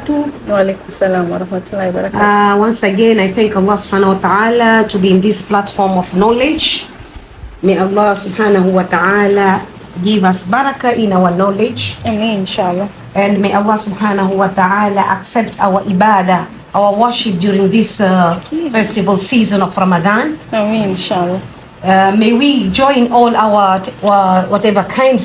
barakatuh. Wa alaikum salam wa rahmatullahi wa barakatuh. Once again, I thank Allah subhanahu wa ta'ala to be in this platform of knowledge. May Allah subhanahu wa ta'ala give us barakah in our knowledge. Ameen, inshallah. And may Allah subhanahu wa ta'ala accept our ibadah, our worship during this festival season of Ramadan. Ameen, inshallah. May we join all our whatever kind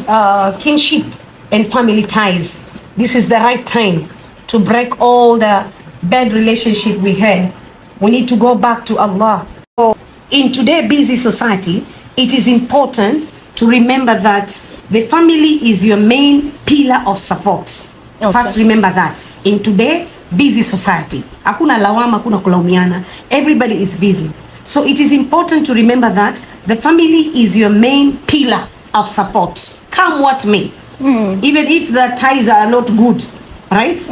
kinship and family ties. This is the right time to break all the bad relationship we had. We need to go back to Allah. So in today's busy society, it is important to remember that the family is your main pillar of support. Okay. First remember that. In today busy society, hakuna lawama, hakuna kulaumiana. Everybody is busy. So it is important to remember that the family is your main pillar of support. Come what may. Even if the ties are not good, right?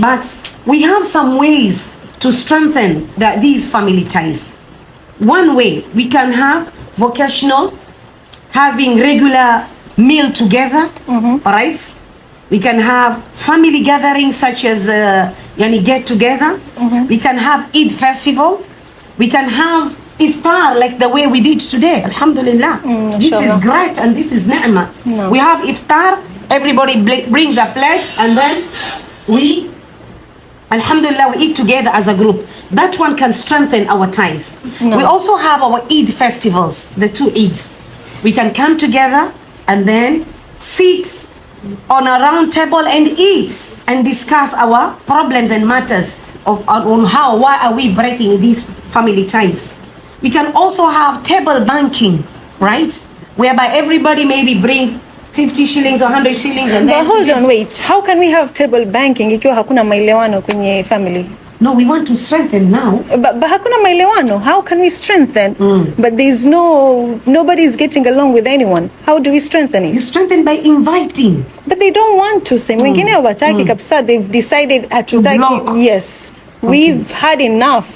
But we have some ways to strengthen these family ties. One way, we can have vocational, having regular meal together, all right? We can have family gatherings such as yani get together. We can have Eid festival. We can have iftar like the way we did today. Alhamdulillah. This is great and this is ni'mah. No. We have iftar, everybody brings a plate and then we, alhamdulillah, we eat together as a group. That one can strengthen our ties. No. We also have our Eid festivals, the 2 Eids. We can come together and then sit on a round table and eat and discuss our problems and matters on why are we breaking these family ties. We can also have table banking, right? Whereby everybody maybe bring 50 shillings or 100 shillings and then... But hold on, wait. How can we have table banking ikiwa hakuna maelewano kwenye family? No, we want to strengthen now. But hakuna maelewano. How can we strengthen? But there's nobody's getting along with anyone. How do we strengthen it? You strengthen by inviting. But they don't want to say. Wengine hawataki kabisa. They've decided to block. Yes. We've had enough.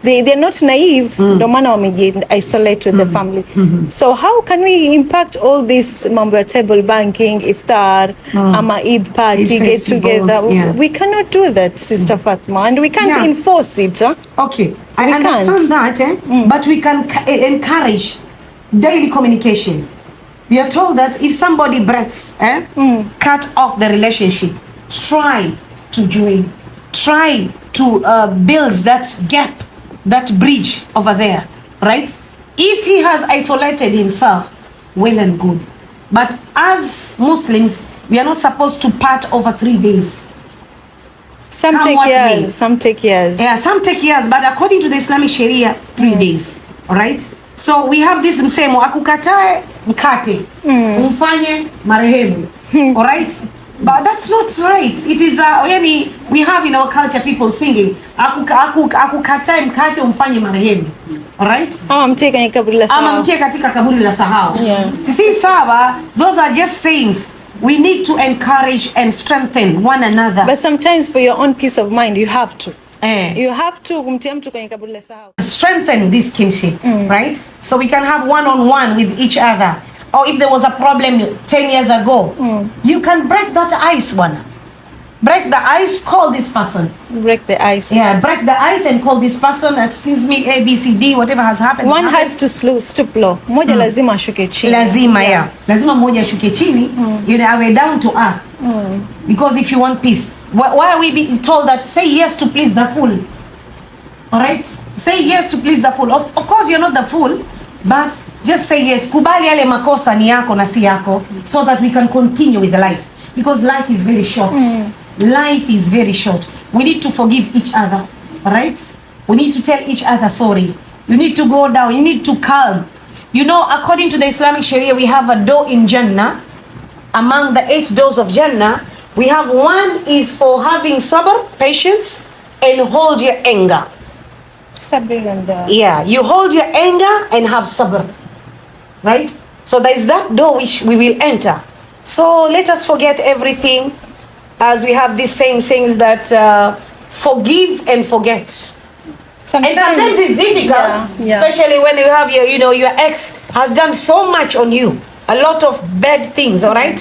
They're not naive. Ndo maana wameji isolate with the family. So how can we impact all this mambo ya table banking, iftar, ama Eid party, get together? Yeah. We cannot do that, Sister Fatma, and we can't enforce it. Okay, I understand that, but we can encourage daily communication. We are told that if somebody breaks, cut off the relationship, try to join, try to build that gap, that bridge over there, right? If he has isolated himself, well and good. But as Muslims, we are not supposed to part over 3 days. Some take years, some take years. Yeah, some take years, but according to the Islamic Sharia, 3 days, all right? So we have this msemo, akukatae mkate, umfanye marehemu, all right? But that's not right. It is we have in our culture people singing akukatae mkate umfanye marehemu. All right? Mtie kwenye kaburi la sahau. Mtie katika kaburi la sahau. Si sawa, those are just sayings. We need to encourage and strengthen one another. But sometimes for your own peace of mind you have to. You have to kumtia mtu kwenye kaburi la sahau. Strengthen this kinship, right? So we can have one-on-one with each other. Or if there was a problem 10 years ago, you can break that ice one. Break the ice, call this person. Break the ice. Yeah, break the ice and call this person, excuse me, A, B, C, D, whatever has happened. One has to stoop low. Moja lazima ashuke chini. Lazima, yeah. Lazima moja ashuke chini. You know, we're down to earth. Because if you want peace, why are we being told that say yes to please the fool? All right? Say yes to please the fool. Of course, you're not the fool. But just say yes. Kubali yale makosa ni yako na si yako, so that we can continue with the life. Because life is very short. Life is very short. We need to forgive each other. Right? We need to tell each other sorry. You need to go down. You need to calm. You know, according to the Islamic Sharia, we have a door in Jannah. Among the 8 doors of Jannah, we have one is for having sabr, patience, and hold your anger. Yeah, you hold your anger and have sabr, right? So there is that door which we will enter. So let us forget everything, as we have this saying that forgive and forget. Sometimes it's difficult, especially when you have your ex has done so much on you, a lot of bad things, all right?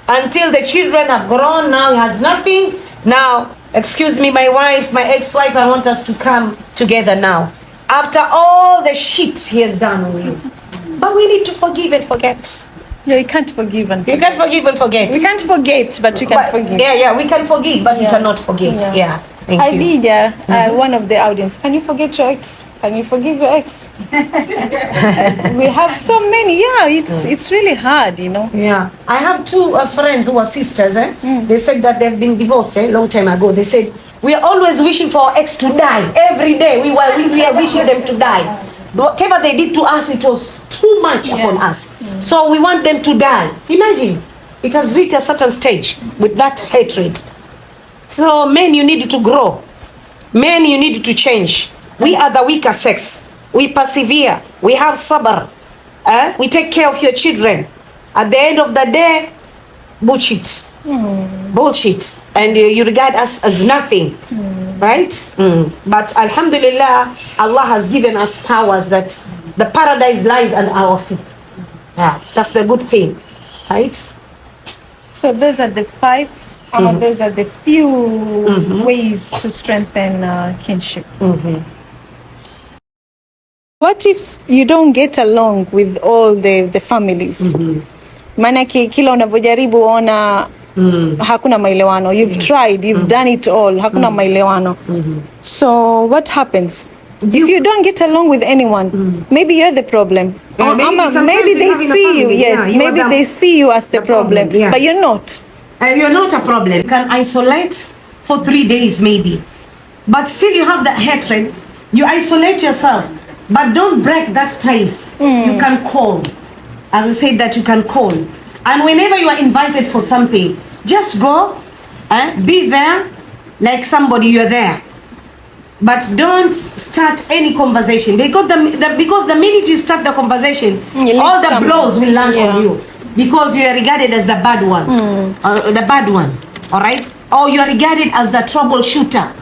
Until the children have grown, now he has nothing. Now excuse me, my wife, my ex-wife, I want us to come together now. After all the shit he has done on you. But we need to forgive and forget. Yeah, you can't forgive and You forget. can forgive and forget. We can't forget, but we can forgive. Yeah, we can forgive, but we cannot forget. Yeah. Thank you. Idea, one of the audience. Can you forget your ex? Can you forgive your ex? We have so many. Yeah, it's really hard, you know. Yeah, I have two friends who are sisters. They said that they've been divorced a long time ago. They said we are always wishing for our ex to die every day. We are wishing them to die. Whatever they did to us, it was too much upon us. So we want them to die. Imagine, it has reached a certain stage with that hatred. So men, you need to grow. Men, you need to change. We are the weaker sex. We persevere. We have sabr. We take care of your children. At the end of the day, bullshit. Bullshit. And you regard us as nothing. Right? But alhamdulillah, Allah has given us powers that the paradise lies under our feet. Yeah, that's the good thing. Right? So those are the 5, those are the few ways to strengthen kinship. What if you don't get along with all the families? Maanake kila unavyojaribu ona hakuna maelewano. You've tried, you've done it all, hakuna maelewano. So what happens? If you don't get along with anyone, maybe you're the problem. Maybe they see you, yes, maybe they see you as the problem, but you're not. You're not a problem. You can isolate for 3 days maybe, but still you have that hatred. You isolate yourself, but don't break that ties. You can call, as I said, that you can call, and whenever you are invited for something, just go, be there like somebody, you're there. But don't start any conversation, because the minute you start the conversation, all the blows will land on you, because you are regarded as the bad ones, the bad one, all right? Or you are regarded as the troubleshooter.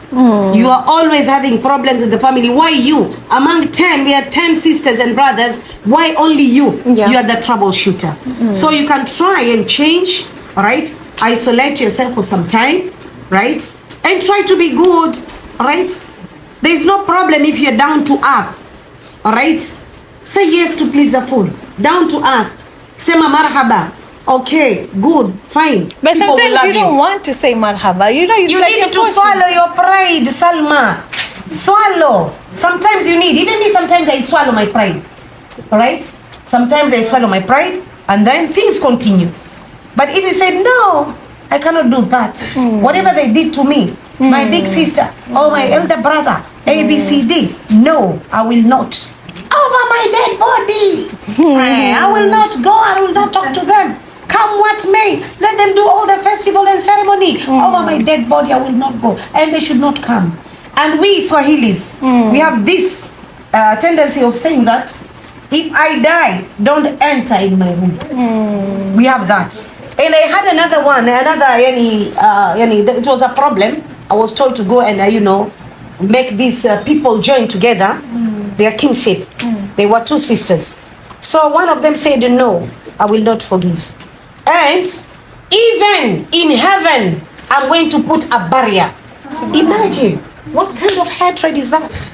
You are always having problems with the family. Why you? Among 10, we are 10 sisters and brothers. Why only you? You are the troubleshooter. So you can try and change, all right? Isolate yourself for some time, right? And try to be good, all right? There is no problem if you're down to earth, all right? Say yes to please the food. Down to earth. Sema marhaba. Okay, good, fine. But people sometimes you don't want to say marhaba. You know, you like need to swallow your pride, Salma. Swallow. Sometimes you need. Even me, sometimes I swallow my pride. All right? Sometimes I swallow my pride, and then things continue. But if you say no, I cannot do that. Whatever they did to me, my big sister or my elder brother, A, B, C, D. No, I will not. Over my dead body. I will not go. I will not talk to them. Come what may. Let them do all the festival and ceremony. Over my dead body, I will not go. And they should not come. And we Swahilis, we have this tendency of saying that if I die, don't enter in my room. We have that. And I had another one, it was a problem. I was told to go and, make these people join together, their kinship. They were 2 sisters. So one of them said, no, I will not forgive. And even in heaven, I'm going to put a barrier. Imagine, what kind of hatred is that?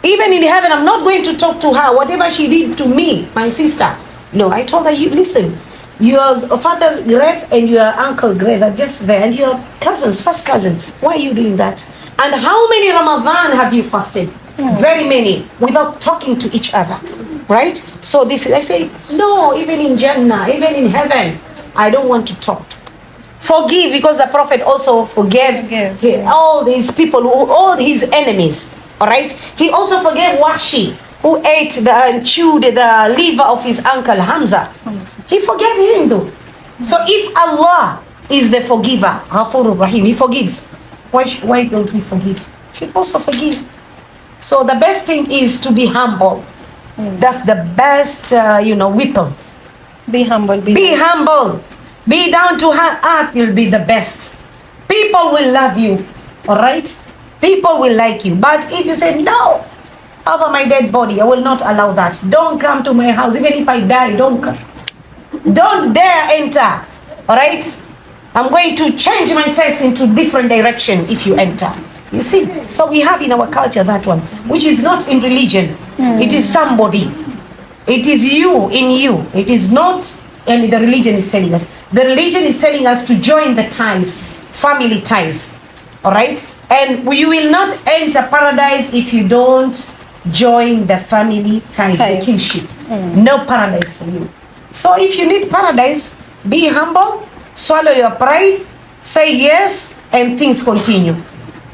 Even in heaven, I'm not going to talk to her, whatever she did to me, my sister. No, I told her, you listen, your father's grave and your uncle's grave are just there, and your cousins, first cousin, why are you doing that? And how many Ramadan have you fasted? Very many, without talking to each other, right? So this is, I say, no, even in Jannah, even in heaven, I don't want to talk. Forgive, because the Prophet also forgave all these people, all his enemies, all right? He also forgave Washi, who ate and chewed the liver of his uncle Hamza. He forgave him though. So if Allah is the forgiver, Ghafurur Rahim, he forgives, why don't we forgive? We should also forgive. So the best thing is to be humble. That's the best, weapon. Be humble. Be humble. Be down to earth. You'll be the best. People will love you. All right? People will like you. But if you say, no, over my dead body, I will not allow that. Don't come to my house. Even if I die, don't come. Don't dare enter. All right? I'm going to change my face into different direction if you enter. You see, so we have in our culture that one, which is not in religion. It is somebody. It is you in you. It is not, and the religion is telling us. The religion is telling us to join the ties, family ties. All right? And you will not enter paradise if you don't join the family ties, the kinship. No paradise for you. So if you need paradise, be humble, swallow your pride, say yes, and things continue.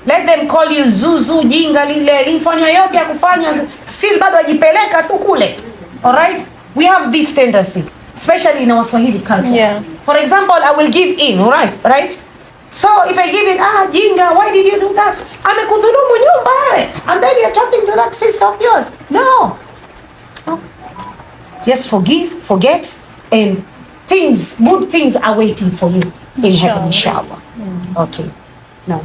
Let them call you zuzu, jinga, lile, lifanywa yote ya kufanywa, still bado wajipeleka tu kule. All right? We have this tendency, especially in our Swahili culture. Yeah. For example, I will give in, all right? Right? So if I give in, jinga, why did you do that? Amekudhulumu nyumba wewe. And then you're talking to that sister of yours. No. Just forgive, forget, and good things are waiting for you in heaven, inshallah. Okay. Now.